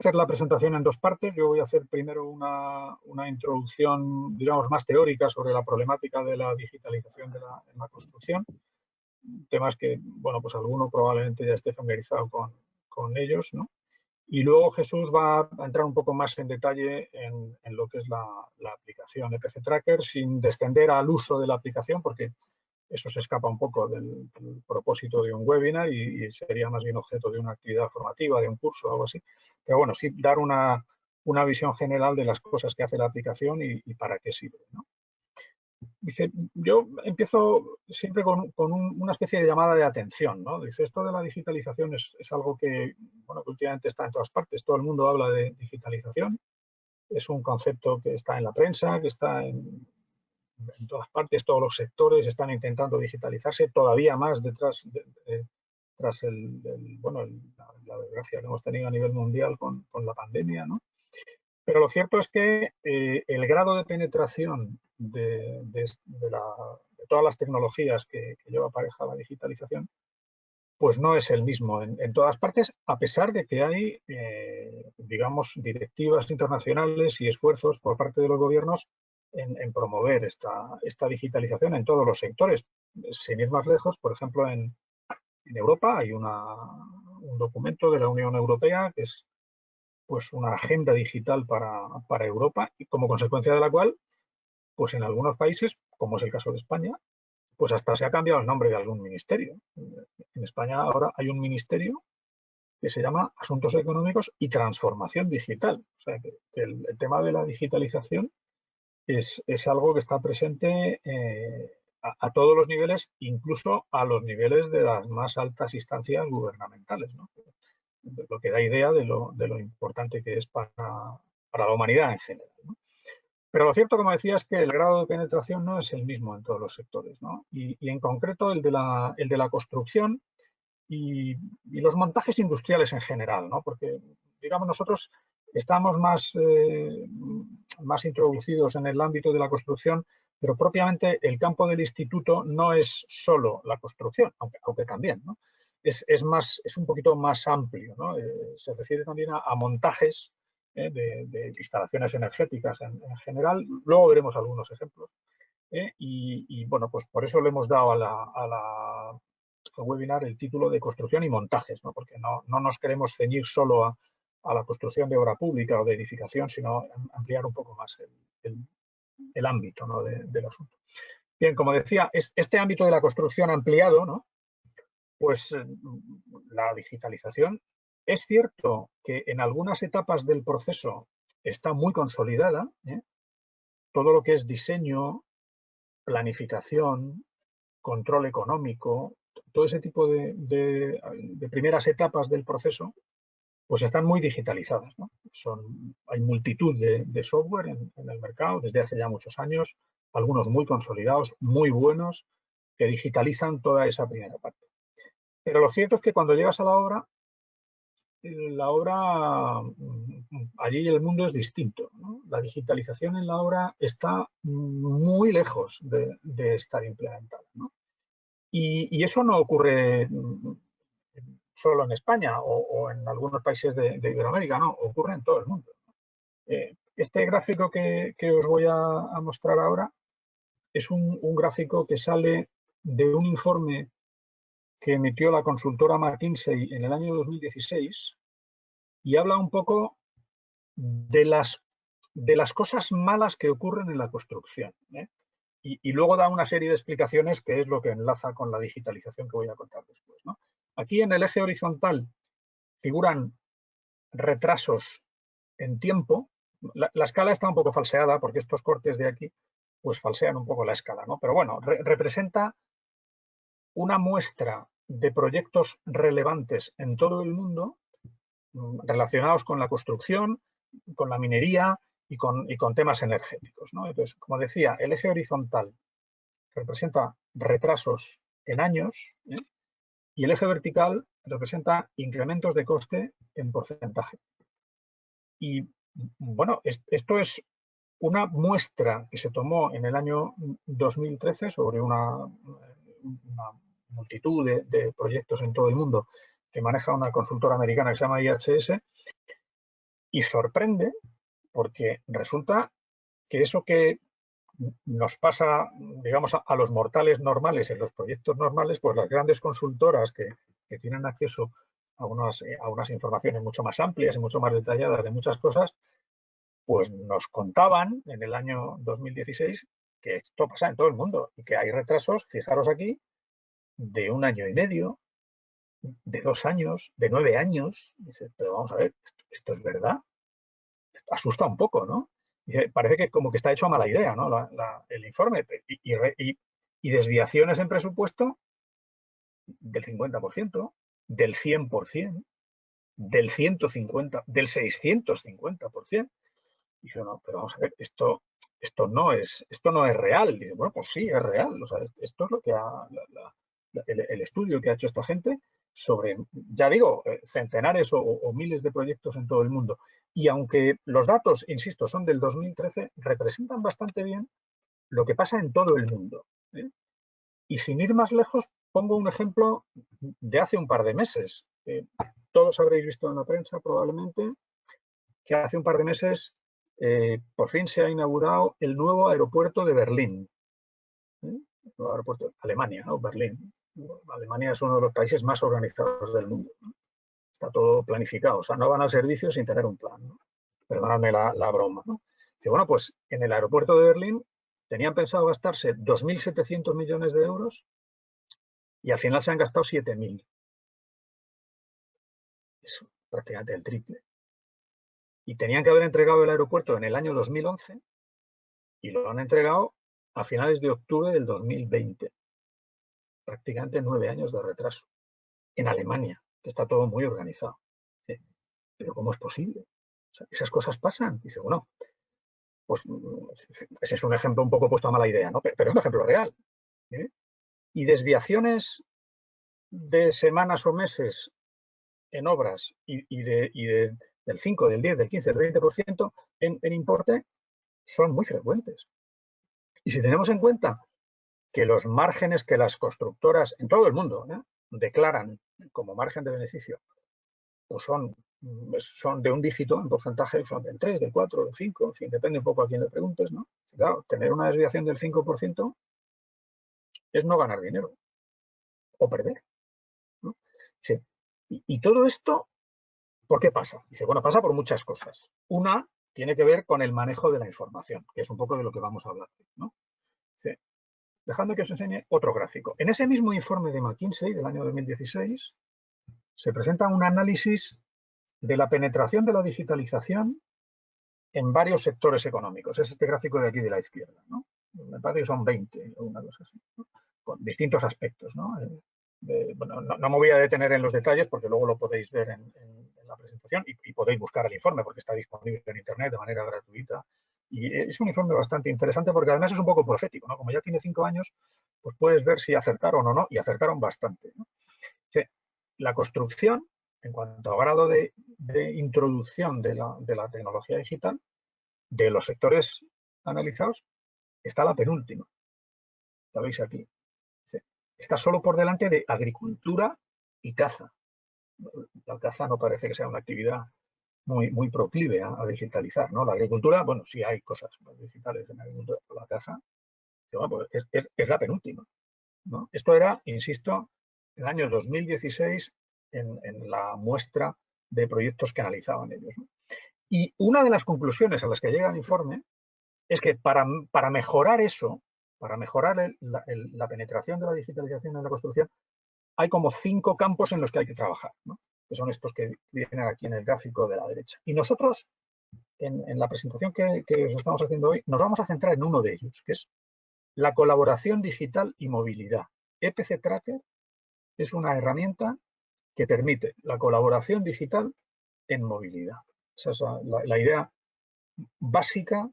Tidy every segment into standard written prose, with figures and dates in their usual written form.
Hacer la presentación en dos partes. Yo voy a hacer primero una introducción, digamos, más teórica sobre la problemática de la digitalización en la construcción. Temas que, bueno, pues alguno probablemente ya esté familiarizado con ellos, ¿no? Y luego Jesús va a entrar un poco más en detalle en lo que es la aplicación EPC Tracker, sin descender al uso de la aplicación, porque eso se escapa un poco del propósito de un webinar y sería más bien objeto de una actividad formativa, de un curso o algo así. Pero bueno, sí dar una visión general de las cosas que hace la aplicación y para qué sirve, ¿no? Dice, yo empiezo siempre con una especie de llamada de atención, ¿no? Dice, esto de la digitalización es algo que, bueno, que últimamente está en todas partes. Todo el mundo habla de digitalización. Es un concepto que está en la prensa, que está en todas partes. Todos los sectores están intentando digitalizarse todavía más tras la desgracia que hemos tenido a nivel mundial con la pandemia, ¿no? Pero lo cierto es que el grado de penetración de todas las tecnologías que lleva pareja la digitalización, pues no es el mismo en todas partes, a pesar de que hay, digamos, directivas internacionales y esfuerzos por parte de los gobiernos en promover esta digitalización en todos los sectores. Sin ir más lejos, por ejemplo, en Europa hay un documento de la Unión Europea que es pues una agenda digital para Europa y como consecuencia de la cual, pues en algunos países, como es el caso de España, pues hasta se ha cambiado el nombre de algún ministerio. En España ahora hay un ministerio que se llama Asuntos Económicos y Transformación Digital. O sea, que el tema de la digitalización es algo que está presente a todos los niveles, incluso a los niveles de las más altas instancias gubernamentales, ¿no? Lo que da idea de lo importante que es para la humanidad en general, ¿no? Pero lo cierto, como decía, es que el grado de penetración no es el mismo en todos los sectores, ¿no? Y en concreto el de la construcción y los montajes industriales en general, ¿no? Porque, digamos, nosotros estamos más introducidos en el ámbito de la construcción, pero propiamente el campo del instituto no es solo la construcción, aunque también, ¿no? Es un poquito más amplio, ¿no? Se refiere también a montajes de instalaciones energéticas en general. Luego veremos algunos ejemplos. Y bueno, pues por eso le hemos dado al webinar el título de construcción y montajes, ¿no? Porque no nos queremos ceñir solo a la construcción de obra pública o de edificación, sino ampliar un poco más el ámbito, ¿no? del asunto. Bien, como decía, este ámbito de la construcción ampliado, ¿no? Pues la digitalización es cierto que en algunas etapas del proceso está muy consolidada, ¿eh? Todo lo que es diseño, planificación, control económico, todo ese tipo de primeras etapas del proceso, pues están muy digitalizadas, ¿no? Hay multitud de software en el mercado desde hace ya muchos años, algunos muy consolidados, muy buenos, que digitalizan toda esa primera parte. Pero lo cierto es que cuando llegas a la obra, allí el mundo es distinto, ¿no? La digitalización en la obra está muy lejos de estar implementada, ¿no? Y eso no ocurre solo en España o en algunos países de Iberoamérica, no, ocurre en todo el mundo. Este gráfico que os voy a mostrar ahora es un gráfico que sale de un informe que emitió la consultora McKinsey en el año 2016 y habla un poco de las cosas malas que ocurren en la construcción, ¿eh? Y luego da una serie de explicaciones que es lo que enlaza con la digitalización que voy a contar después, ¿no? Aquí en el eje horizontal figuran retrasos en tiempo. La escala está un poco falseada porque estos cortes de aquí pues falsean un poco la escala, ¿no? Pero bueno, representa una muestra de proyectos relevantes en todo el mundo relacionados con la construcción, con la minería y con temas energéticos, ¿no? Entonces, como decía, el eje horizontal representa retrasos en años, ¿eh? Y el eje vertical representa incrementos de coste en porcentaje. Y bueno, esto es una muestra que se tomó en el año 2013 sobre una multitud de proyectos en todo el mundo que maneja una consultora americana que se llama IHS Y sorprende porque resulta que eso que nos pasa, digamos, a los mortales normales en los proyectos normales, pues las grandes consultoras que tienen acceso a unas informaciones mucho más amplias y mucho más detalladas de muchas cosas, pues nos contaban en el año 2016 que esto pasa en todo el mundo y que hay retrasos, fijaros aquí, de 1 año y medio, de 2 años, de 9 años. Dice, pero vamos a ver, ¿esto es verdad? Asusta un poco, ¿no? Dice, parece que como que está hecho a mala idea, ¿no? El informe. Y desviaciones en presupuesto del 50%, del 100%, del 150%, del 650%. Dice, no, pero vamos a ver, esto no es real. Dice, bueno, pues sí, es real. O sea, esto es lo que el estudio que ha hecho esta gente sobre, ya digo, centenares o miles de proyectos en todo el mundo. Y aunque los datos, insisto, son del 2013, representan bastante bien lo que pasa en todo el mundo, ¿eh? Y sin ir más lejos, pongo un ejemplo de hace un par de meses. Todos habréis visto en la prensa probablemente que hace un par de meses por fin se ha inaugurado el nuevo aeropuerto de Berlín. El nuevo aeropuerto de Alemania, ¿no? Berlín. Alemania es uno de los países más organizados del mundo, ¿no? Está todo planificado, o sea, no van al servicio sin tener un plan, ¿no? Perdóname la broma, ¿no? Dice, bueno, pues en el aeropuerto de Berlín tenían pensado gastarse 2.700 millones de euros y al final se han gastado 7.000. Es prácticamente el triple. Y tenían que haber entregado el aeropuerto en el año 2011 y lo han entregado a finales de octubre del 2020. Prácticamente 9 años de retraso. En Alemania, que está todo muy organizado. Dice, ¿pero cómo es posible? O sea, esas cosas pasan. Dice, bueno, pues ese es un ejemplo un poco puesto a mala idea, ¿no? Pero es un ejemplo real, ¿eh? Y desviaciones de semanas o meses en obras del 5, del 10, del 15, del 20% en importe son muy frecuentes. Y si tenemos en cuenta que los márgenes que las constructoras en todo el mundo, ¿eh?, declaran como margen de beneficio, pues son de un dígito en porcentaje, son del 3, del 4, del 5, en fin, depende un poco a quién le preguntes, ¿no? Claro, tener una desviación del 5% es no ganar dinero o perder, ¿no? Sí. Y todo esto, ¿por qué pasa? Dice, bueno, pasa por muchas cosas. Una tiene que ver con el manejo de la información, que es un poco de lo que vamos a hablar, ¿no? Sí. Dejadme que os enseñe otro gráfico. En ese mismo informe de McKinsey del año 2016 se presenta un análisis de la penetración de la digitalización en varios sectores económicos. Es este gráfico de aquí de la izquierda, ¿no? Me parece que son 20 o una cosa así, ¿no? Con distintos aspectos, ¿no? Bueno, no me voy a detener en los detalles porque luego lo podéis ver en la presentación y podéis buscar el informe porque está disponible en Internet de manera gratuita. Y es un informe bastante interesante porque además es un poco profético, ¿no? Como ya tiene 5 años, pues puedes ver si acertaron o no, y acertaron bastante, ¿no? Sí, la construcción, en cuanto a grado de introducción de la tecnología digital, de los sectores analizados, está la penúltima. La veis aquí. Sí. Está solo por delante de agricultura y caza. La caza no parece que sea una actividad muy proclive a digitalizar, ¿no? La agricultura, bueno, sí hay cosas digitales en la agricultura, pero la caza, bueno, pues es la penúltima, ¿no? Esto era, insisto, el año 2016 en la muestra de proyectos que analizaban ellos, ¿no? Y una de las conclusiones a las que llega el informe es que para mejorar eso, para mejorar la penetración de la digitalización en la construcción, hay como 5 campos en los que hay que trabajar, ¿no? Que son estos que vienen aquí en el gráfico de la derecha. Y nosotros, en la presentación que os estamos haciendo hoy, nos vamos a centrar en uno de ellos, que es la colaboración digital y movilidad. EPC Tracker es una herramienta que permite la colaboración digital en movilidad. Esa es la idea básica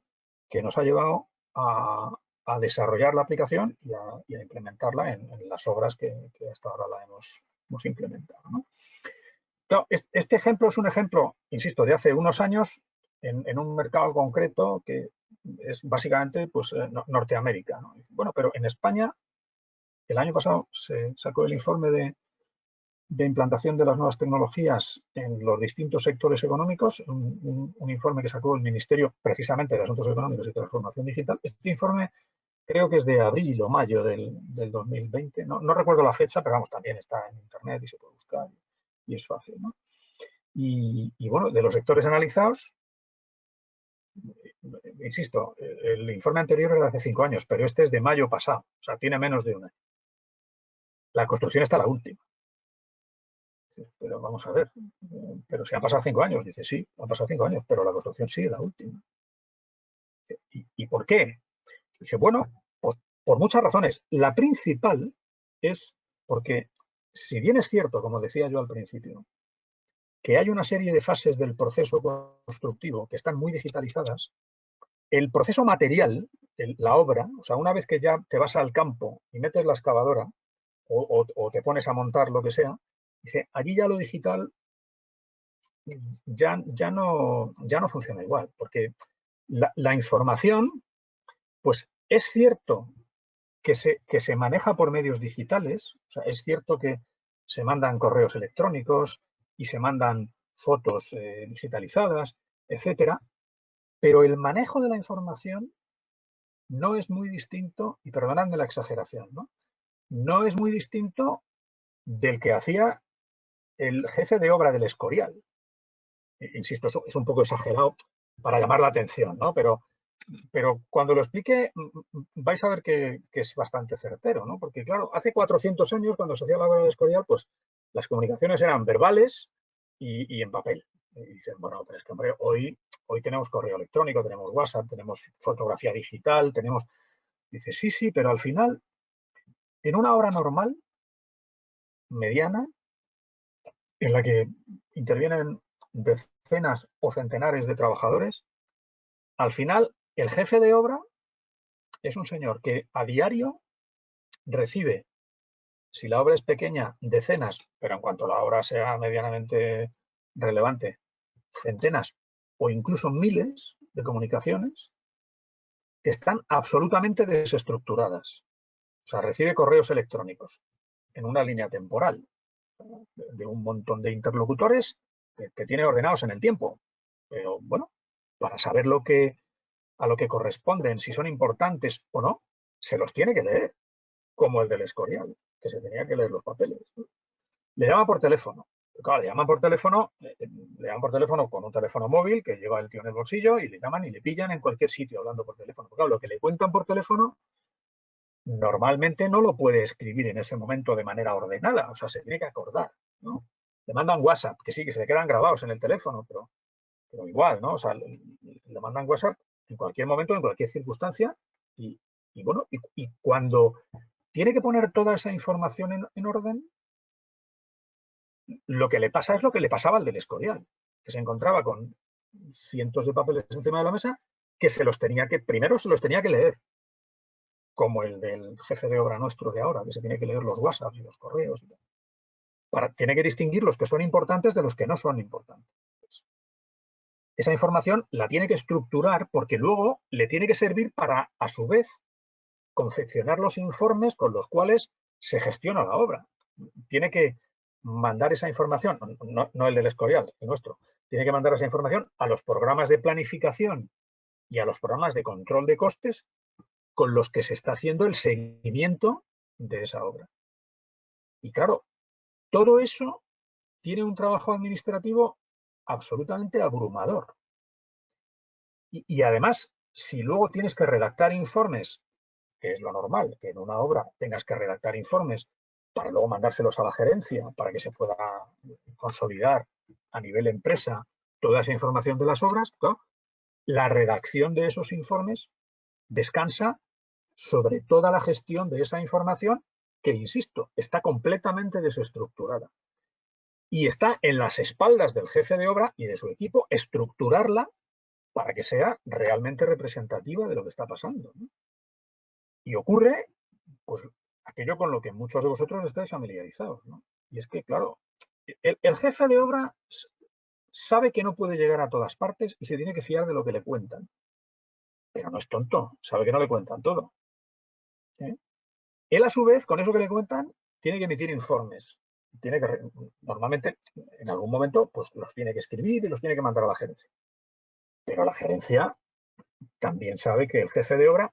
que nos ha llevado a desarrollar la aplicación y a implementarla en las obras que hasta ahora la hemos implementado, ¿no? Claro, este ejemplo es un ejemplo, insisto, de hace unos años en un mercado concreto que es básicamente pues, Norteamérica, ¿no? Bueno, pero en España el año pasado se sacó el informe de implantación de las nuevas tecnologías en los distintos sectores económicos, un informe que sacó el Ministerio precisamente de Asuntos Económicos y Transformación Digital. Este informe creo que es de abril o mayo del 2020, no recuerdo la fecha, pero vamos, también está en internet y se puede buscar y es fácil, ¿no? Y bueno, de los sectores analizados, insisto, el informe anterior era de hace 5 años, pero este es de mayo pasado, o sea, tiene menos de un año. La construcción está la última. Pero vamos a ver, pero si han pasado 5 años, dice sí, han pasado 5 años, pero la construcción sigue la última. ¿Y por qué? Dice, bueno, por muchas razones. La principal es porque, si bien es cierto, como decía yo al principio, que hay una serie de fases del proceso constructivo que están muy digitalizadas, el proceso material, la obra, o sea, una vez que ya te vas al campo y metes la excavadora o te pones a montar lo que sea, dice, allí ya lo digital ya no funciona igual, porque la información, pues es cierto que se maneja por medios digitales, o sea, es cierto que se mandan correos electrónicos y se mandan fotos digitalizadas, etcétera, pero el manejo de la información no es muy distinto, y perdonadme la exageración, no es muy distinto del que hacía el jefe de obra del Escorial. Insisto, es un poco exagerado para llamar la atención, ¿no? Pero cuando lo explique vais a ver que es bastante certero, ¿no? Porque claro, hace 400 años, cuando se hacía la obra del Escorial, pues las comunicaciones eran verbales y en papel. Y dicen, bueno, pero es que, hombre, hoy tenemos correo electrónico, tenemos WhatsApp, tenemos fotografía digital, tenemos... Dice, sí, pero al final, en una obra normal, mediana, en la que intervienen decenas o centenares de trabajadores, al final el jefe de obra es un señor que a diario recibe, si la obra es pequeña, decenas, pero en cuanto la obra sea medianamente relevante, centenas o incluso miles de comunicaciones que están absolutamente desestructuradas. O sea, recibe correos electrónicos en una línea temporal de un montón de interlocutores que tiene ordenados en el tiempo. Pero bueno, para saber a lo que corresponden, si son importantes o no, se los tiene que leer, como el del Escorial, que se tenía que leer los papeles. Le llama por teléfono. Claro, le llaman por teléfono con un teléfono móvil que lleva el tío en el bolsillo y le llaman y le pillan en cualquier sitio hablando por teléfono. Claro, lo que le cuentan por teléfono normalmente no lo puede escribir en ese momento de manera ordenada, o sea, se tiene que acordar, ¿no? Le mandan WhatsApp, que sí, que se le quedan grabados en el teléfono, pero igual, ¿no? O sea, le mandan WhatsApp en cualquier momento, en cualquier circunstancia, y bueno, y cuando tiene que poner toda esa información en orden, lo que le pasa es lo que le pasaba al del Escorial, que se encontraba con cientos de papeles encima de la mesa que primero se los tenía que leer, como el del jefe de obra nuestro de ahora, que se tiene que leer los WhatsApp y los correos. Tiene que distinguir los que son importantes de los que no son importantes. Esa información la tiene que estructurar porque luego le tiene que servir para, a su vez, confeccionar los informes con los cuales se gestiona la obra. Tiene que mandar esa información, no el del Escorial, el nuestro, tiene que mandar esa información a los programas de planificación y a los programas de control de costes con los que se está haciendo el seguimiento de esa obra. Y claro, todo eso tiene un trabajo administrativo absolutamente abrumador. Y además, si luego tienes que redactar informes, que es lo normal, que en una obra tengas que redactar informes para luego mandárselos a la gerencia, para que se pueda consolidar a nivel empresa toda esa información de las obras, claro, la redacción de esos informes descansa sobre toda la gestión de esa información que, insisto, está completamente desestructurada. Y está en las espaldas del jefe de obra y de su equipo estructurarla para que sea realmente representativa de lo que está pasando, ¿no? Y ocurre, pues, aquello con lo que muchos de vosotros estáis familiarizados, ¿no? Y es que, claro, el jefe de obra sabe que no puede llegar a todas partes y se tiene que fiar de lo que le cuentan. Pero no es tonto, sabe que no le cuentan todo, ¿eh? Él, a su vez, con eso que le cuentan, tiene que emitir informes. tiene que, normalmente, en algún momento, pues los tiene que escribir y los tiene que mandar a la gerencia. Pero la gerencia también sabe que el jefe de obra,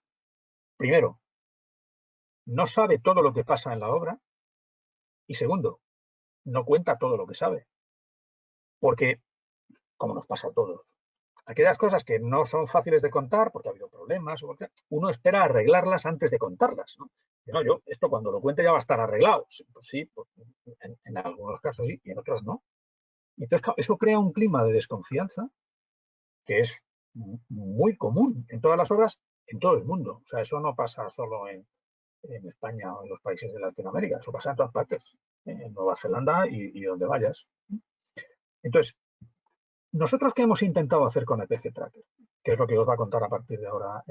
primero, no sabe todo lo que pasa en la obra y segundo, no cuenta todo lo que sabe. Porque, como nos pasa a todos, aquellas cosas que no son fáciles de contar porque ha habido problemas, o porque uno espera arreglarlas antes de contarlas, ¿no? No, yo esto cuando lo cuente ya va a estar arreglado. Pues sí, pues en algunos casos sí y en otros no. Y entonces eso crea un clima de desconfianza que es muy común en todas las obras, en todo el mundo. O sea, eso no pasa solo en España o en los países de Latinoamérica, eso pasa en todas partes, en Nueva Zelanda y donde vayas. Entonces, nosotros qué hemos intentado hacer con el PC Tracker, que es lo que os va a contar a partir de ahora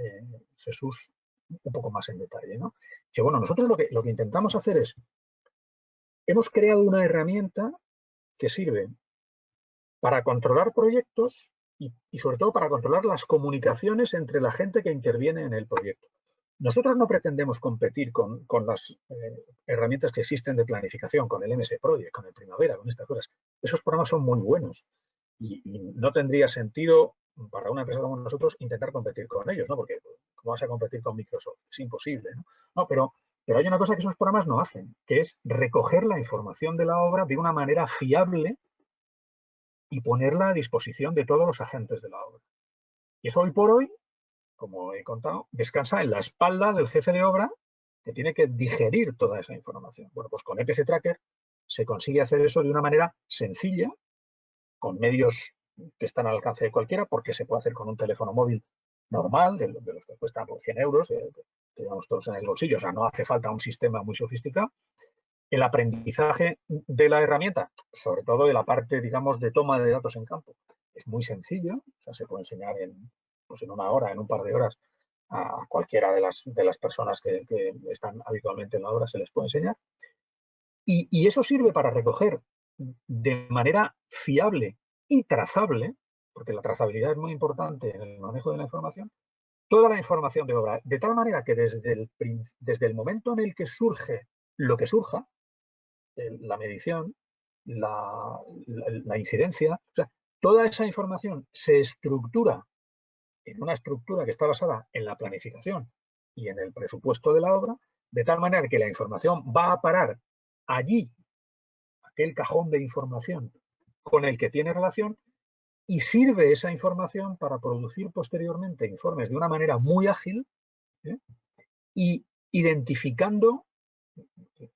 Jesús un poco más en detalle, ¿no? Que bueno, nosotros lo que intentamos hacer es, hemos creado una herramienta que sirve para controlar proyectos y sobre todo para controlar las comunicaciones entre la gente que interviene en el proyecto. Nosotros no pretendemos competir con las herramientas que existen de planificación, con el MS Project, con el Primavera, con estas cosas. Esos programas son muy buenos y no tendría sentido para una empresa como nosotros intentar competir con ellos, ¿no? Porque ¿cómo vas a competir con Microsoft? Es imposible, ¿no? No, pero hay una cosa que esos programas no hacen, que es recoger la información de la obra de una manera fiable y ponerla a disposición de todos los agentes de la obra. Y eso hoy por hoy, como he contado, descansa en la espalda del jefe de obra que tiene que digerir toda esa información. Bueno, pues con EPC Tracker se consigue hacer eso de una manera sencilla, con medios que están al alcance de cualquiera, porque se puede hacer con un teléfono móvil normal, de los que cuestan por 100 euros, que llevamos todos en el bolsillo. O sea, no hace falta un sistema muy sofisticado. El aprendizaje de la herramienta, sobre todo de la parte, digamos, de toma de datos en campo, es muy sencillo. O sea, se puede enseñar pues en una hora, en un par de horas, a cualquiera de las personas que están habitualmente en la obra, se les puede enseñar. Y eso sirve para recoger de manera fiable y trazable, porque la trazabilidad es muy importante en el manejo de la información, toda la información de obra, de tal manera que desde el momento en el que surge lo que surja, la medición, la incidencia, o sea, toda esa información se estructura en una estructura que está basada en la planificación y en el presupuesto de la obra, de tal manera que la información va a parar allí, aquel cajón de información con el que tiene relación, y sirve esa información para producir posteriormente informes de una manera muy ágil, y identificando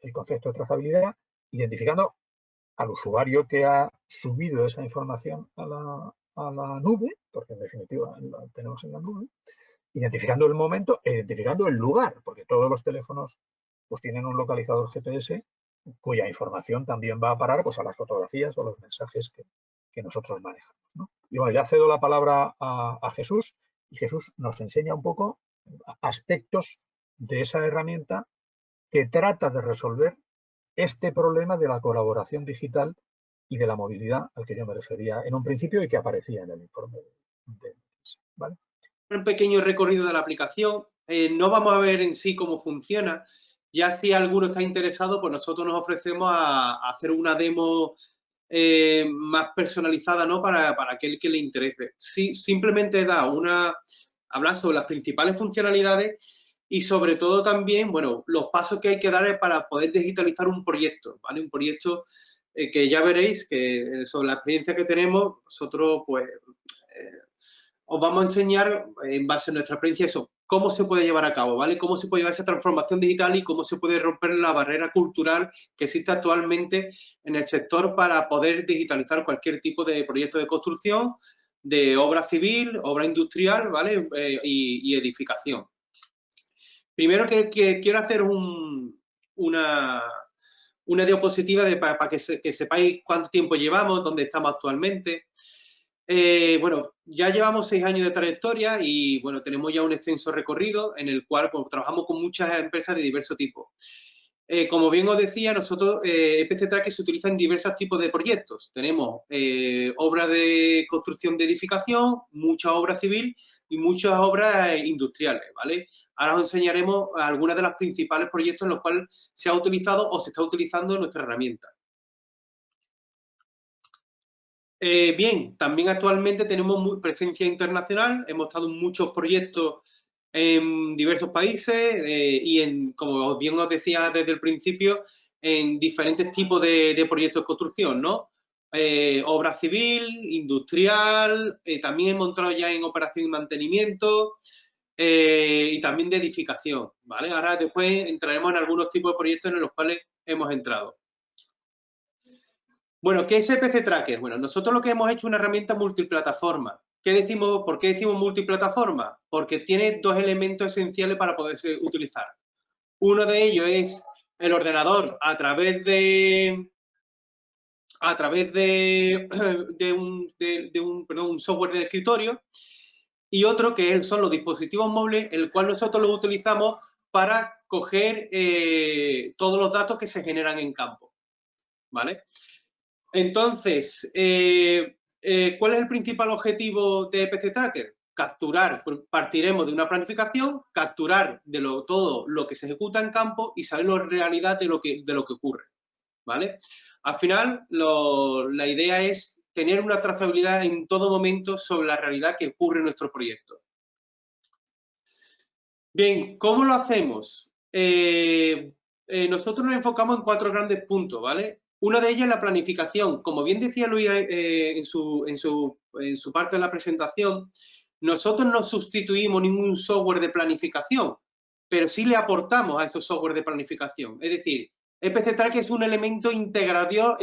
el concepto de trazabilidad, identificando al usuario que ha subido esa información a la nube, porque en definitiva la tenemos en la nube, identificando el momento, identificando el lugar, porque todos los teléfonos pues tienen un localizador GPS cuya información también va a parar pues a las fotografías o a los mensajes que nosotros manejamos, ¿no? Y bueno, ya cedo la palabra a Jesús, y Jesús nos enseña un poco aspectos de esa herramienta que trata de resolver este problema de la colaboración digital y de la movilidad al que yo me refería en un principio y que aparecía en el informe de ¿vale? Un pequeño recorrido de la aplicación. No vamos a ver en sí cómo funciona. Ya si alguno está interesado, pues nosotros nos ofrecemos a hacer una demo más personalizada, ¿no? Para aquel que le interese. Sí, simplemente hablar sobre las principales funcionalidades y sobre todo también, bueno, los pasos que hay que dar para poder digitalizar un proyecto, ¿vale? Un proyecto que ya veréis que sobre la experiencia que tenemos, nosotros pues os vamos a enseñar en base a nuestra experiencia eso, cómo se puede llevar a cabo, ¿vale? Cómo se puede llevar esa transformación digital y cómo se puede romper la barrera cultural que existe actualmente en el sector para poder digitalizar cualquier tipo de proyecto de construcción, de obra civil, obra industrial, ¿vale? Y edificación. Primero que quiero hacer una diapositiva para que sepáis cuánto tiempo llevamos, dónde estamos actualmente. Bueno, ya llevamos 6 años de trayectoria y, bueno, tenemos ya un extenso recorrido en el cual pues, trabajamos con muchas empresas de diverso tipo. Como bien os decía, nosotros, EPC Tracker se utiliza en diversos tipos de proyectos. Tenemos obra de construcción de edificación, mucha obra civil y muchas obras industriales, ¿vale? Ahora os enseñaremos algunos de los principales proyectos en los cuales se ha utilizado o se está utilizando nuestra herramienta. Bien, también actualmente tenemos presencia internacional, hemos estado en muchos proyectos en diversos países y como bien os decía desde el principio, en diferentes tipos de proyectos de construcción, ¿no? Obra civil, industrial, también hemos entrado ya en operación y mantenimiento y también de edificación, ¿vale? Ahora después entraremos en algunos tipos de proyectos en los cuales hemos entrado. Bueno, ¿qué es EPC Tracker? Bueno, nosotros lo que hemos hecho es una herramienta multiplataforma. ¿Por qué decimos multiplataforma? Porque tiene dos elementos esenciales para poderse utilizar. Uno de ellos es el ordenador a través de un software de escritorio, y otro que son los dispositivos móviles, el cual nosotros los utilizamos para coger todos los datos que se generan en campo, ¿vale? Entonces, ¿cuál es el principal objetivo de EPC Tracker? Capturar, partiremos de una planificación, capturar todo lo que se ejecuta en campo y saber la realidad de lo que ocurre, ¿vale? Al final, la idea es tener una trazabilidad en todo momento sobre la realidad que ocurre en nuestro proyecto. Bien, ¿cómo lo hacemos? Nosotros nos enfocamos en 4 grandes puntos, ¿vale? Una de ellas es la planificación. Como bien decía Luis en su parte de la presentación, nosotros no sustituimos ningún software de planificación, pero sí le aportamos a esos software de planificación. Es decir, EPC Tracker es un elemento integrador,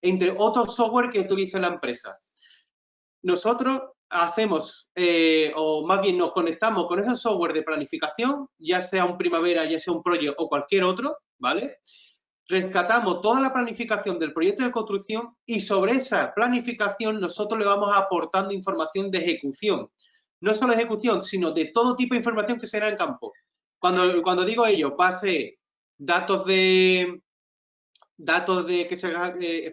entre otros software que utiliza la empresa. Nosotros hacemos, o más bien nos conectamos con esos software de planificación, ya sea un Primavera, ya sea un Project o cualquier otro, ¿vale? Rescatamos toda la planificación del proyecto de construcción y sobre esa planificación nosotros le vamos aportando información de ejecución. No solo ejecución, sino de todo tipo de información que será en campo. Cuando digo ello, va a ser datos de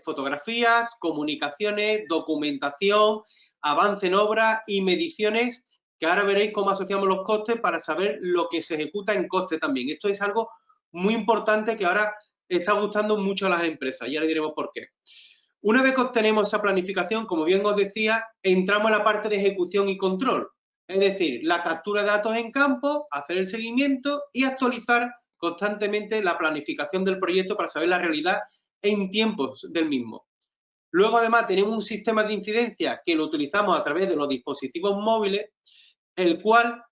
fotografías, comunicaciones, documentación, avance en obra y mediciones, que ahora veréis cómo asociamos los costes para saber lo que se ejecuta en coste también. Esto es algo muy importante que ahora está gustando mucho a las empresas y ahora diremos por qué. Una vez que obtenemos esa planificación, como bien os decía, entramos en la parte de ejecución y control. Es decir, la captura de datos en campo, hacer el seguimiento y actualizar constantemente la planificación del proyecto para saber la realidad en tiempos del mismo. Luego, además, tenemos un sistema de incidencia que lo utilizamos a través de los dispositivos móviles, el cual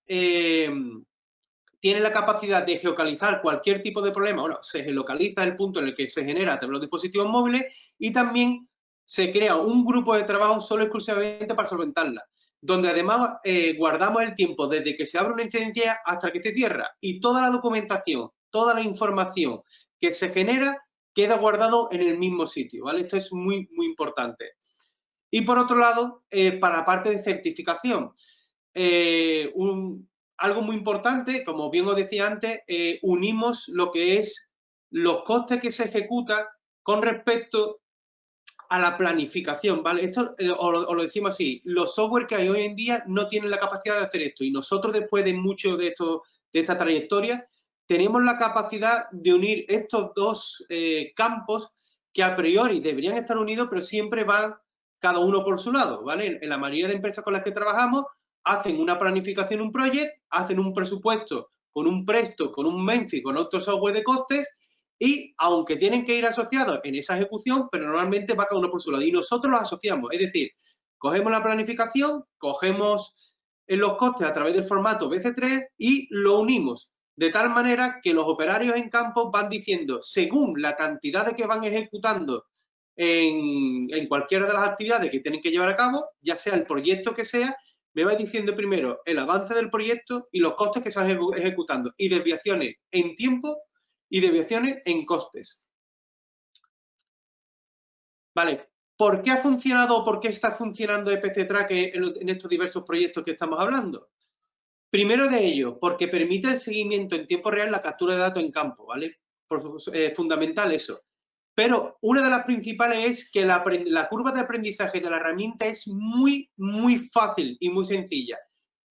tiene la capacidad de geocalizar cualquier tipo de problema. Bueno, se geolocaliza el punto en el que se genera a través de los dispositivos móviles y también se crea un grupo de trabajo solo exclusivamente para solventarla, donde además guardamos el tiempo desde que se abre una incidencia hasta que se cierra y toda la documentación, toda la información que se genera queda guardado en el mismo sitio, ¿vale? Esto es muy, muy importante. Y por otro lado, para la parte de certificación, algo muy importante, como bien os decía antes, unimos lo que es los costes que se ejecuta con respecto a la planificación, ¿vale? Esto os lo decimos así, los software que hay hoy en día no tienen la capacidad de hacer esto y nosotros después de mucho de esta trayectoria tenemos la capacidad de unir estos dos campos que a priori deberían estar unidos, pero siempre van cada uno por su lado, ¿vale? En la mayoría de empresas con las que trabajamos hacen una planificación, un proyecto, hacen un presupuesto con un Presto, con un Menfi, con otro software de costes y aunque tienen que ir asociados en esa ejecución, pero normalmente va cada uno por su lado y nosotros los asociamos, es decir, cogemos la planificación, cogemos los costes a través del formato BC3 y lo unimos de tal manera que los operarios en campo van diciendo, según la cantidad de que van ejecutando en cualquiera de las actividades que tienen que llevar a cabo, ya sea el proyecto que sea, me va diciendo primero el avance del proyecto y los costes que se están ejecutando y desviaciones en tiempo y desviaciones en costes. Vale, ¿por qué ha funcionado o por qué está funcionando EPC Tracker en estos diversos proyectos que estamos hablando? Primero de ello, porque permite el seguimiento en tiempo real, la captura de datos en campo, ¿vale? Fundamental eso. Pero una de las principales es que la curva de aprendizaje de la herramienta es muy, muy fácil y muy sencilla.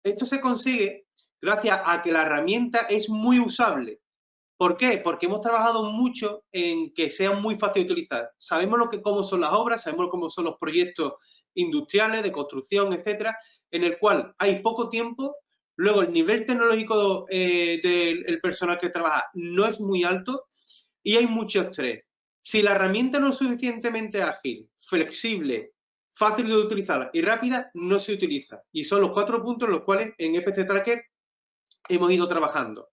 Esto se consigue gracias a que la herramienta es muy usable. ¿Por qué? Porque hemos trabajado mucho en que sea muy fácil de utilizar. Sabemos cómo son las obras, sabemos cómo son los proyectos industriales, de construcción, etcétera, en el cual hay poco tiempo. Luego, el nivel tecnológico del personal que trabaja no es muy alto y hay mucho estrés. Si la herramienta no es suficientemente ágil, flexible, fácil de utilizar y rápida, no se utiliza. Y son los 4 puntos en los cuales en EPC Tracker hemos ido trabajando.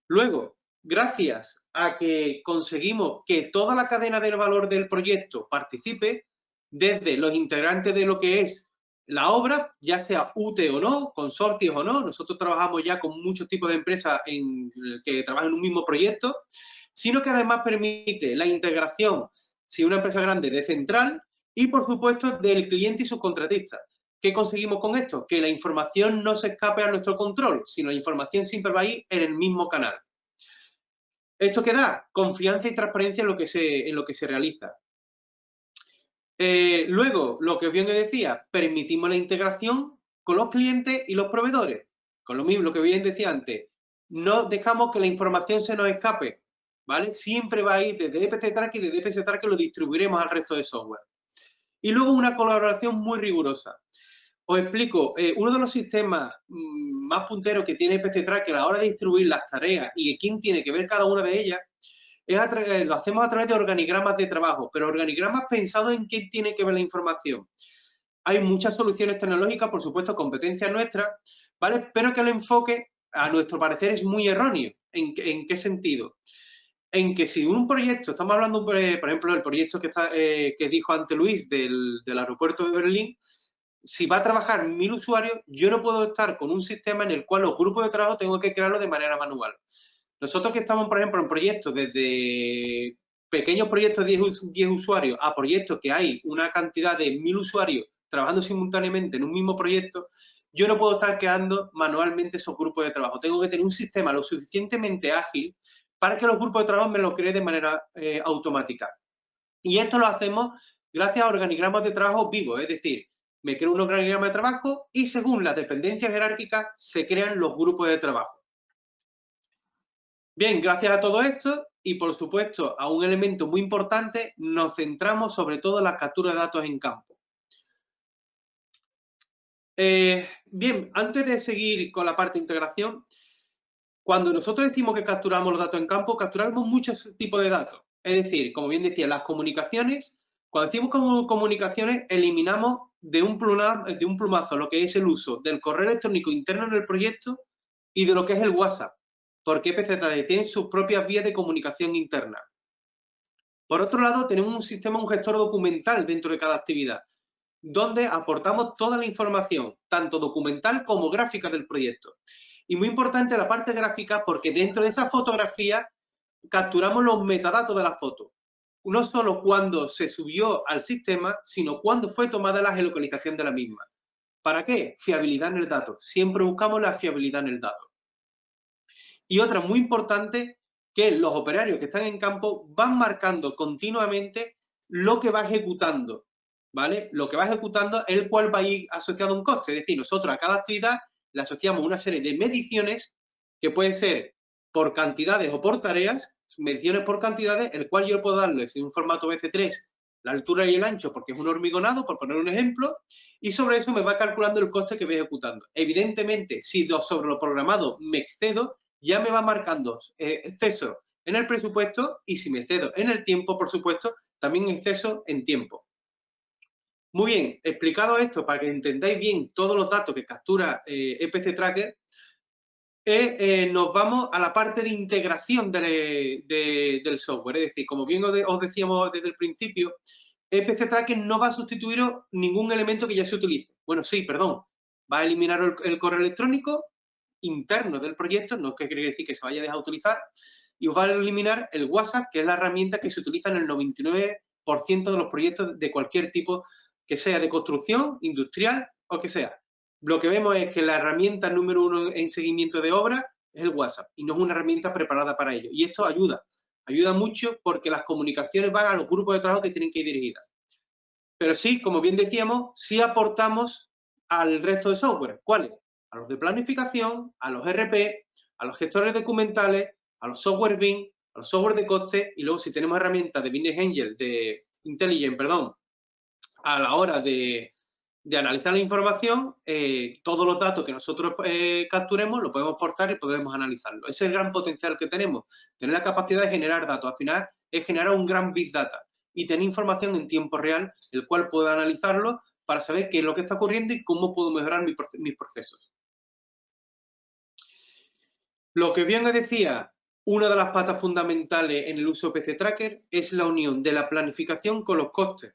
Luego, gracias a que conseguimos que toda la cadena del valor del proyecto participe, desde los integrantes de lo que es la obra, ya sea UTE o no, consorcios o no, nosotros trabajamos ya con muchos tipos de empresas que trabajan en un mismo proyecto, sino que además permite la integración, si una empresa grande, de central y, por supuesto, del cliente y subcontratista. ¿Qué conseguimos con esto? Que la información no se escape a nuestro control, sino la información siempre va a ir en el mismo canal. ¿Esto qué da? Confianza y transparencia en lo que se realiza. Luego, lo que bien decía, permitimos la integración con los clientes y los proveedores. Con lo mismo, lo que bien decía antes, no dejamos que la información se nos escape, ¿vale? Siempre va a ir desde EPC Tracker y desde EPC Tracker lo distribuiremos al resto de software. Y luego una colaboración muy rigurosa. Os explico, uno de los sistemas más punteros que tiene EPC Tracker a la hora de distribuir las tareas y de quién tiene que ver cada una de ellas, lo hacemos a través de organigramas de trabajo, pero organigramas pensados en quién tiene que ver la información. Hay muchas soluciones tecnológicas, por supuesto, competencias nuestras, ¿vale? Pero que el enfoque, a nuestro parecer, es muy erróneo. ¿En qué sentido? En que si un proyecto, estamos hablando, por ejemplo, del proyecto que dijo antes Luis del aeropuerto de Berlín, si va a trabajar 1000 usuarios, yo no puedo estar con un sistema en el cual los grupos de trabajo tengo que crearlo de manera manual. Nosotros que estamos, por ejemplo, en proyectos desde pequeños proyectos de 10 usuarios a proyectos que hay una cantidad de 1000 usuarios trabajando simultáneamente en un mismo proyecto, yo no puedo estar creando manualmente esos grupos de trabajo. Tengo que tener un sistema lo suficientemente ágil para que los grupos de trabajo me lo creen de manera automática. Y esto lo hacemos gracias a organigramas de trabajo vivos, es decir, me creo un organigrama de trabajo y según las dependencias jerárquicas se crean los grupos de trabajo. Bien, gracias a todo esto y, por supuesto, a un elemento muy importante, nos centramos sobre todo en la captura de datos en campo. Bien, antes de seguir con la parte de integración, cuando nosotros decimos que capturamos los datos en campo, capturamos muchos tipos de datos. Es decir, como bien decía, las comunicaciones, cuando decimos comunicaciones, eliminamos de un plumazo lo que es el uso del correo electrónico interno en el proyecto y de lo que es el WhatsApp, porque EPC Tracker tiene sus propias vías de comunicación interna. Por otro lado, tenemos un gestor documental dentro de cada actividad, donde aportamos toda la información, tanto documental como gráfica del proyecto. Y muy importante la parte gráfica, porque dentro de esa fotografía capturamos los metadatos de la foto. No solo cuando se subió al sistema, sino cuando fue tomada la geolocalización de la misma. ¿Para qué? Fiabilidad en el dato. Siempre buscamos la fiabilidad en el dato. Y otra muy importante, que los operarios que están en campo van marcando continuamente lo que va ejecutando, ¿vale? Lo que va ejecutando, el cual va a ir asociado a un coste. Es decir, nosotros a cada actividad le asociamos una serie de mediciones que pueden ser por cantidades o por tareas, mediciones por cantidades, el cual yo puedo darles en un formato BC3 la altura y el ancho porque es un hormigonado, por poner un ejemplo, y sobre eso me va calculando el coste que voy ejecutando. Evidentemente, si sobre lo programado me excedo, ya me va marcando exceso en el presupuesto y si me excedo en el tiempo, por supuesto, también exceso en tiempo. Muy bien, explicado esto para que entendáis bien todos los datos que captura EPC Tracker, nos vamos a la parte de integración del software. Es decir, como bien os decíamos desde el principio, EPC Tracker no va a sustituir ningún elemento que ya se utilice. Bueno, sí, perdón. Va a eliminar el correo electrónico interno del proyecto, no es que quiere decir que se vaya a dejar utilizar, y os va a eliminar el WhatsApp, que es la herramienta que se utiliza en el 99% de los proyectos de cualquier tipo, que sea de construcción, industrial o que sea. Lo que vemos es que la herramienta número 1 en seguimiento de obra es el WhatsApp y no es una herramienta preparada para ello. Y esto ayuda mucho porque las comunicaciones van a los grupos de trabajo que tienen que ir dirigidas. Pero sí, como bien decíamos, sí aportamos al resto de software. ¿Cuáles? A los de planificación, a los RP, a los gestores documentales a los software BIM, a los software de coste, y luego si tenemos herramientas de Business Angel, de Intelligent, perdón, a la hora de analizar la información, todos los datos que nosotros capturemos los podemos exportar y podemos analizarlo. Ese es el gran potencial que tenemos, tener la capacidad de generar datos. Al final es generar un gran Big Data y tener información en tiempo real, el cual pueda analizarlo para saber qué es lo que está ocurriendo y cómo puedo mejorar mis procesos. Lo que bien les decía, una de las patas fundamentales en el uso de PC Tracker es la unión de la planificación con los costes,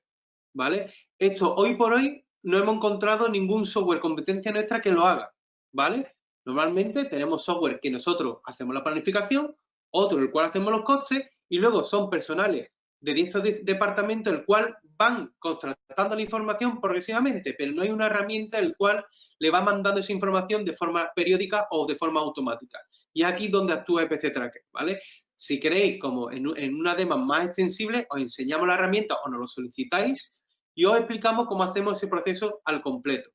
¿vale? Esto, hoy por hoy, no hemos encontrado ningún software competencia nuestra que lo haga, ¿vale? Normalmente tenemos software que nosotros hacemos la planificación, otro el cual hacemos los costes, y luego son personales de estos departamentos el cual van contratando la información progresivamente, pero no hay una herramienta el cual le va mandando esa información de forma periódica o de forma automática. Y es aquí donde actúa PC Tracker, ¿vale? Si queréis, como en una demo más extensible, os enseñamos la herramienta o nos lo solicitáis y os explicamos cómo hacemos ese proceso al completo.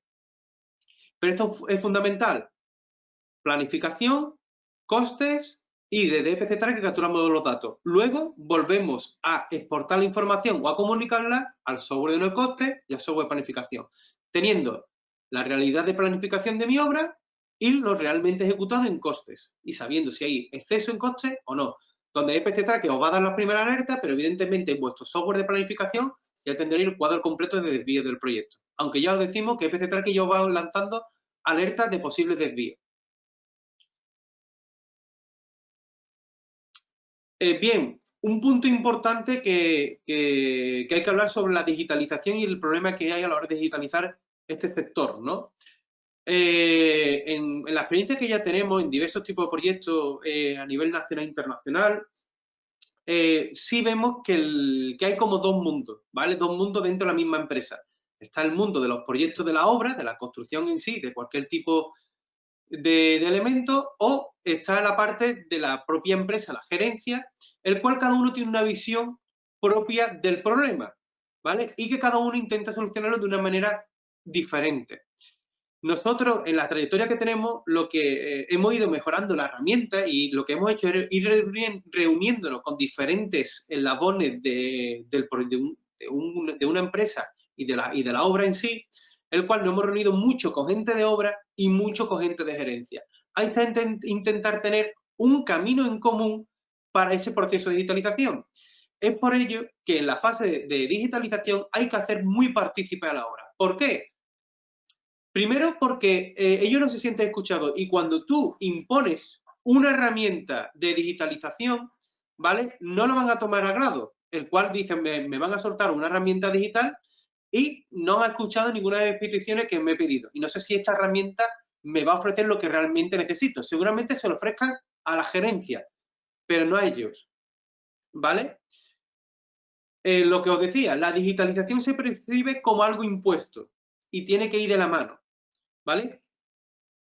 Pero esto es fundamental. Planificación, costes y desde PC Tracker capturamos los datos. Luego volvemos a exportar la información o a comunicarla al software de no coste y al software de planificación, teniendo la realidad de planificación de mi obra y lo realmente ejecutado en costes y sabiendo si hay exceso en costes o no. Donde PC Tracker os va a dar las primeras alertas, pero evidentemente en vuestro software de planificación ya tendréis el cuadro completo de desvío del proyecto. Aunque ya os decimos que PC Tracker ya os va lanzando alertas de posibles desvíos. Bien, un punto importante que hay que hablar sobre la digitalización y el problema que hay a la hora de digitalizar este sector, ¿no? En la experiencia que ya tenemos en diversos tipos de proyectos a nivel nacional e internacional, sí vemos que hay como dos mundos, ¿vale? Dos mundos dentro de la misma empresa. Está el mundo de los proyectos de la obra, de la construcción en sí, de cualquier tipo de elementos, o está la parte de la propia empresa, la gerencia, el cual cada uno tiene una visión propia del problema, ¿vale? Y que cada uno intenta solucionarlo de una manera diferente. Nosotros, en la trayectoria que tenemos, lo que hemos ido mejorando la herramienta y lo que hemos hecho es ir reuniéndonos con diferentes eslabones de una empresa y de la obra en sí, el cual nos hemos reunido mucho con gente de obra y mucho con gente de gerencia. Hay que intentar tener un camino en común para ese proceso de digitalización. Es por ello que en la fase de digitalización hay que hacer muy partícipe a la obra. ¿Por qué? Primero porque ellos no se sienten escuchados y cuando tú impones una herramienta de digitalización, ¿vale? No lo van a tomar a grado, el cual dicen, me van a soltar una herramienta digital y no han escuchado ninguna de las peticiones que me he pedido. Y no sé si esta herramienta me va a ofrecer lo que realmente necesito. Seguramente se lo ofrezcan a la gerencia, pero no a ellos, ¿vale? Lo que os decía, la digitalización se percibe como algo impuesto y tiene que ir de la mano, ¿vale?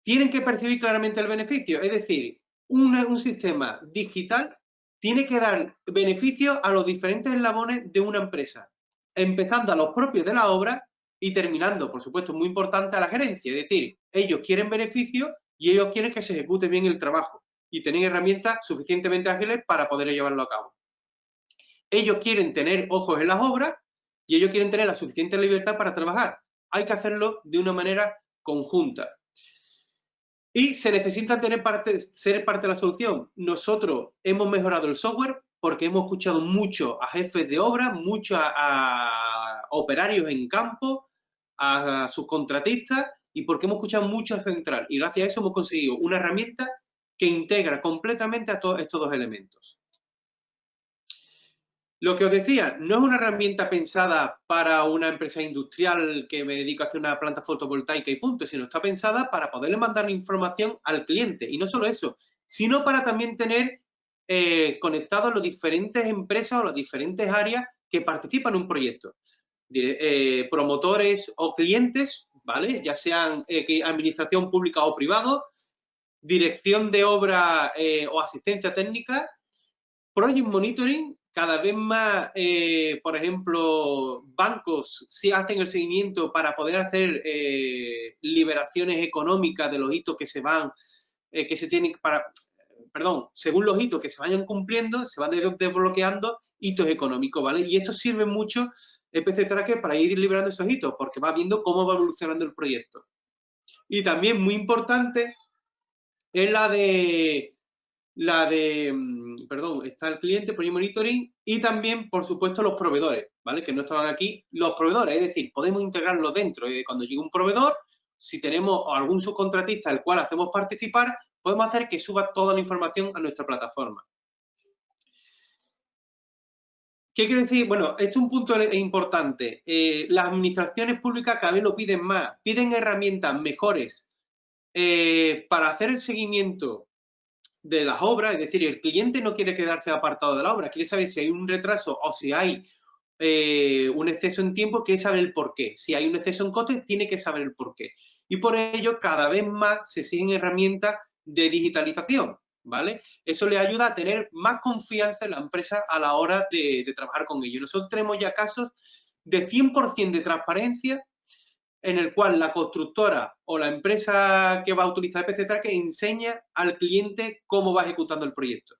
Tienen que percibir claramente el beneficio, es decir, un sistema digital tiene que dar beneficio a los diferentes eslabones de una empresa, empezando a los propios de la obra y terminando, por supuesto, muy importante, a la gerencia, es decir, ellos quieren beneficio y ellos quieren que se ejecute bien el trabajo y tener herramientas suficientemente ágiles para poder llevarlo a cabo. Ellos quieren tener ojos en las obras y ellos quieren tener la suficiente libertad para trabajar. Hay que hacerlo de una manera conjunta. Y se necesita ser parte de la solución. Nosotros hemos mejorado el software porque hemos escuchado mucho a jefes de obra, mucho a operarios en campo, a subcontratistas y porque hemos escuchado mucho a central. Y gracias a eso hemos conseguido una herramienta que integra completamente a todos estos dos elementos. Lo que os decía, no es una herramienta pensada para una empresa industrial que me dedico a hacer una planta fotovoltaica y punto, sino está pensada para poderle mandar información al cliente. Y no solo eso, sino para también tener conectados las diferentes empresas o las diferentes áreas que participan en un proyecto. Promotores o clientes, ¿vale? Ya sean administración pública o privado, dirección de obra o asistencia técnica, project monitoring. Cada vez más, por ejemplo, bancos sí hacen el seguimiento para poder hacer liberaciones económicas de los hitos que se van, que se tienen perdón, según los hitos que se vayan cumpliendo, se van desbloqueando hitos económicos, ¿vale? Y esto sirve mucho EPC Tracker para ir liberando esos hitos, porque va viendo cómo va evolucionando el proyecto. Y también muy importante es perdón, está el cliente, Project Monitoring, y también, por supuesto, los proveedores, ¿vale? Que no estaban aquí. Los proveedores, es decir, podemos integrarlos dentro. Cuando llegue un proveedor, si tenemos algún subcontratista al cual hacemos participar, podemos hacer que suba toda la información a nuestra plataforma. ¿Qué quiere decir? Bueno, esto es un punto importante. Las administraciones públicas cada vez lo piden más. Piden herramientas mejores para hacer el seguimiento de las obras. Es decir, el cliente no quiere quedarse apartado de la obra. Quiere saber si hay un retraso o si hay un exceso en tiempo, quiere saber el porqué. Si hay un exceso en coste, tiene que saber el porqué. Y por ello, cada vez más se siguen herramientas de digitalización, ¿vale? Eso le ayuda a tener más confianza en la empresa a la hora de trabajar con ellos. Nosotros tenemos ya casos de 100% de transparencia en el cual la constructora o la empresa que va a utilizar EPC Tracker enseña al cliente cómo va ejecutando el proyecto.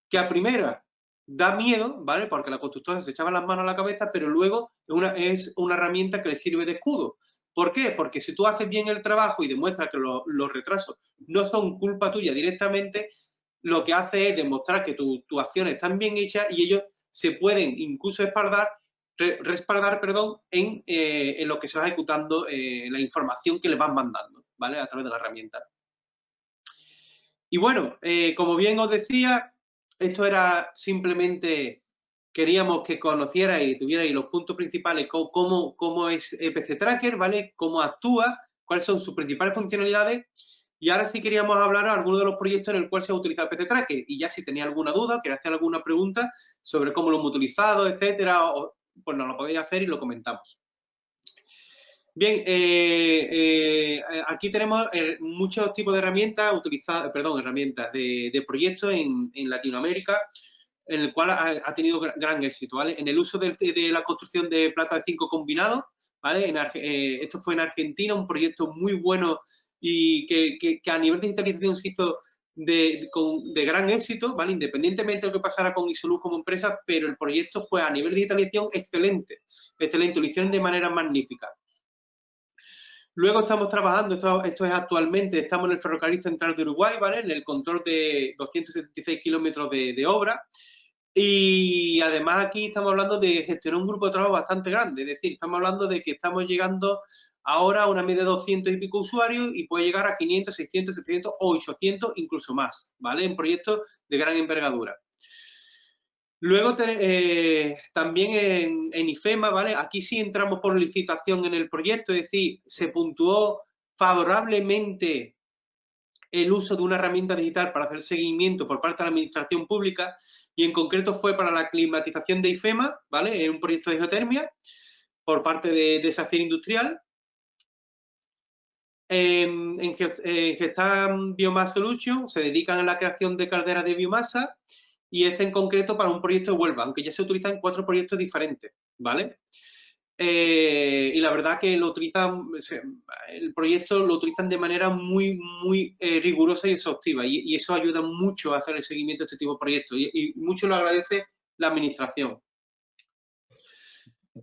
Que a primera da miedo, ¿vale? Porque la constructora se echaba las manos a la cabeza, pero luego es una herramienta que le sirve de escudo. ¿Por qué? Porque si tú haces bien el trabajo y demuestras que los retrasos no son culpa tuya directamente, lo que hace es demostrar que tus acciones están bien hechas y ellos se pueden incluso respaldar en lo que se va ejecutando, la información que le van mandando, ¿vale? A través de la herramienta. Y bueno, como bien os decía, esto era simplemente, queríamos que conocierais y tuvierais los puntos principales, cómo es EPC Tracker, ¿vale? Cómo actúa, cuáles son sus principales funcionalidades. Y ahora sí queríamos hablar de algunos de los proyectos en el cual se ha utilizado EPC Tracker. Y ya si tenéis alguna duda, queréis hacer alguna pregunta sobre cómo lo hemos utilizado, etcétera, pues nos lo podéis hacer y lo comentamos. Bien, aquí tenemos muchos tipos de herramientas herramientas de proyectos en Latinoamérica, en el cual ha tenido gran éxito, ¿vale? En el uso de la construcción de plata de zinco combinado, ¿vale? Esto fue en Argentina, un proyecto muy bueno y que a nivel de digitalización se hizo de gran éxito, ¿vale? Independientemente de lo que pasara con Isoluz como empresa, pero el proyecto fue a nivel de digitalización excelente, lo hicieron de manera magnífica. Luego estamos trabajando, esto es actualmente, estamos en el Ferrocarril Central de Uruguay, ¿vale? En el control de 276 kilómetros de obra. Y además aquí estamos hablando de gestionar un grupo de trabajo bastante grande. Es decir, estamos hablando de que estamos llegando ahora a una media de 200 y pico usuarios y puede llegar a 500, 600, 700 o 800, incluso más, ¿vale? En proyectos de gran envergadura. Luego también en IFEMA, ¿vale? Aquí sí entramos por licitación en el proyecto, es decir, se puntuó favorablemente el uso de una herramienta digital para hacer seguimiento por parte de la administración pública y en concreto fue para la climatización de IFEMA, ¿vale? En un proyecto de geotermia por parte de SACIR Industrial. En Gestam Biomass Solution se dedican a la creación de calderas de biomasa y este en concreto para un proyecto de Huelva, aunque ya se utiliza en 4 proyectos diferentes, ¿vale? Y la verdad que el proyecto lo utilizan de manera muy rigurosa y exhaustiva y eso ayuda mucho a hacer el seguimiento de este tipo de proyectos y mucho lo agradece la administración.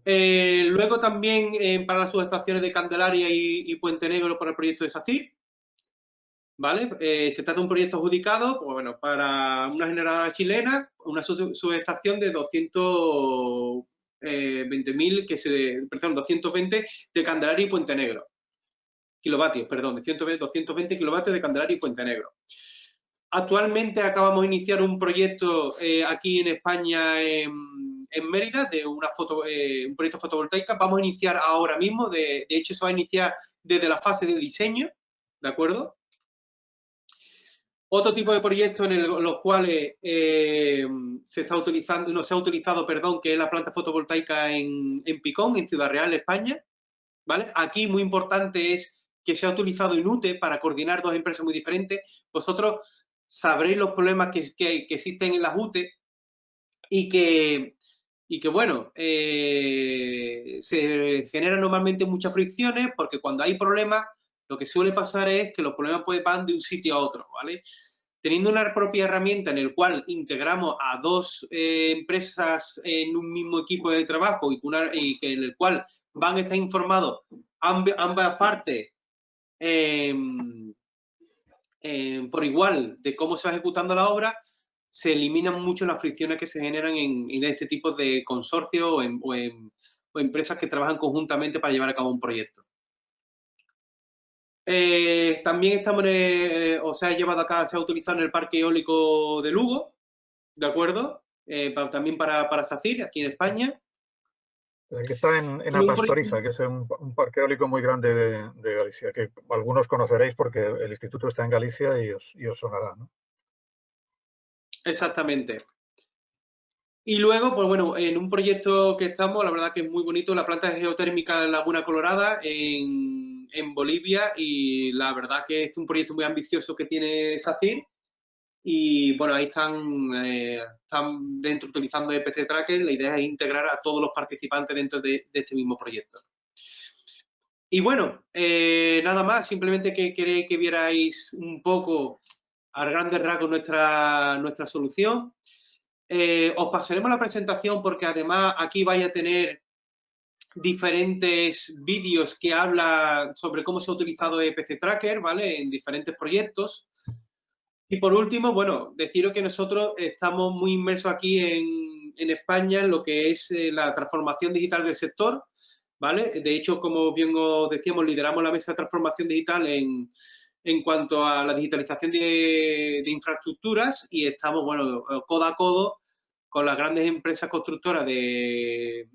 Luego también para las subestaciones de Candelaria y Puente Negro para el proyecto de SACIR, ¿vale? Se trata de un proyecto adjudicado, pues bueno, para una generadora chilena, una subestación de 220 de Candelaria y Puente Negro. Kilovatios, perdón, 220 kilovatios de Candelaria y Puente Negro. Actualmente acabamos de iniciar un proyecto aquí en España, en Mérida, de un proyecto fotovoltaica. Vamos a iniciar ahora mismo, de hecho se va a iniciar desde la fase de diseño, ¿de acuerdo? Otro tipo de proyectos en los cuales se ha utilizado, que es la planta fotovoltaica en Picón, en Ciudad Real, España, ¿vale? Aquí muy importante es que se ha utilizado INUTE para coordinar 2 empresas muy diferentes. Vosotros sabréis los problemas que existen en las UTE y que bueno, se generan normalmente muchas fricciones porque cuando hay problemas, lo que suele pasar es que los problemas van de un sitio a otro, ¿vale? teniendo una propia herramienta en el cual integramos a dos empresas en un mismo equipo de trabajo y en el cual van a estar informados ambas partes por igual de cómo se va ejecutando la obra, se eliminan mucho las fricciones que se generan en este tipo de consorcios o empresas que trabajan conjuntamente para llevar a cabo un proyecto. También estamos se ha llevado acá, se ha utilizado en el parque eólico de Lugo, ¿de acuerdo? También para SACIR, aquí en España. Que está en La Pastoriza, que es un parque eólico muy grande de Galicia, que algunos conoceréis porque el instituto está en Galicia y os sonará, ¿no? Exactamente. Y luego, pues bueno, en un proyecto que estamos, la verdad que es muy bonito, la planta geotérmica de Laguna Colorada en Bolivia, y la verdad que es un proyecto muy ambicioso que tiene SACIR. Y bueno, ahí están dentro utilizando EPC Tracker. La idea es integrar a todos los participantes dentro de este mismo proyecto. Y bueno, nada más, simplemente que queréis que vierais un poco a grandes rasgos nuestra solución. Os pasaremos la presentación porque además aquí vais a tener diferentes vídeos que hablan sobre cómo se ha utilizado EPC Tracker, ¿vale? En diferentes proyectos. Y por último, bueno, deciros que nosotros estamos muy inmersos aquí en España en lo que es la transformación digital del sector, ¿vale? De hecho, como bien os decíamos, lideramos la mesa de transformación digital en cuanto a la digitalización de infraestructuras, y estamos, bueno, codo a codo con las grandes empresas constructoras de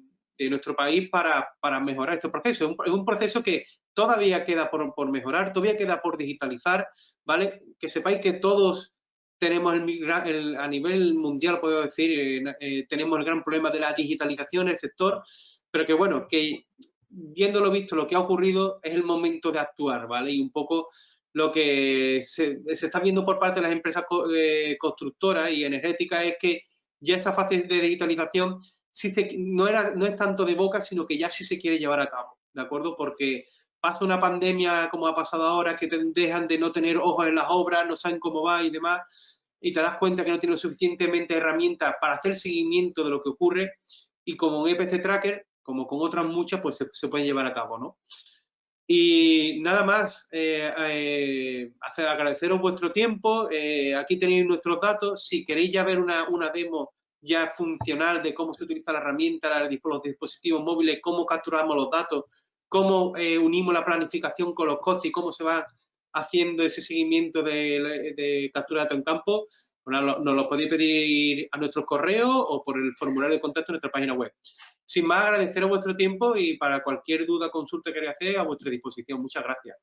nuestro país para mejorar este proceso. Es un proceso que todavía queda por mejorar, todavía queda por digitalizar, ¿vale? Que sepáis que todos tenemos a nivel mundial, puedo decir, tenemos el gran problema de la digitalización en el sector, pero que bueno, que viéndolo visto lo que ha ocurrido, es el momento de actuar, ¿vale? Y un poco lo que se está viendo por parte de las empresas constructoras y energéticas es que ya esa fase de digitalización no es tanto de boca, sino que ya sí se quiere llevar a cabo, ¿de acuerdo? Porque pasa una pandemia como ha pasado ahora, que dejan de no tener ojos en las obras, no saben cómo va y demás, y te das cuenta que no tienen suficientemente herramientas para hacer seguimiento de lo que ocurre, y como en EPC Tracker, como con otras muchas, pues se pueden llevar a cabo, ¿no? Y nada más, agradeceros vuestro tiempo. Aquí tenéis nuestros datos. Si queréis ya ver una demo ya funcional de cómo se utiliza la herramienta, los dispositivos móviles, cómo capturamos los datos, cómo unimos la planificación con los costes y cómo se va haciendo ese seguimiento de captura de datos en campo, bueno, nos lo podéis pedir a nuestros correos o por el formulario de contacto en nuestra página web. Sin más, agradeceros vuestro tiempo y para cualquier duda o consulta que queráis hacer, a vuestra disposición. Muchas gracias.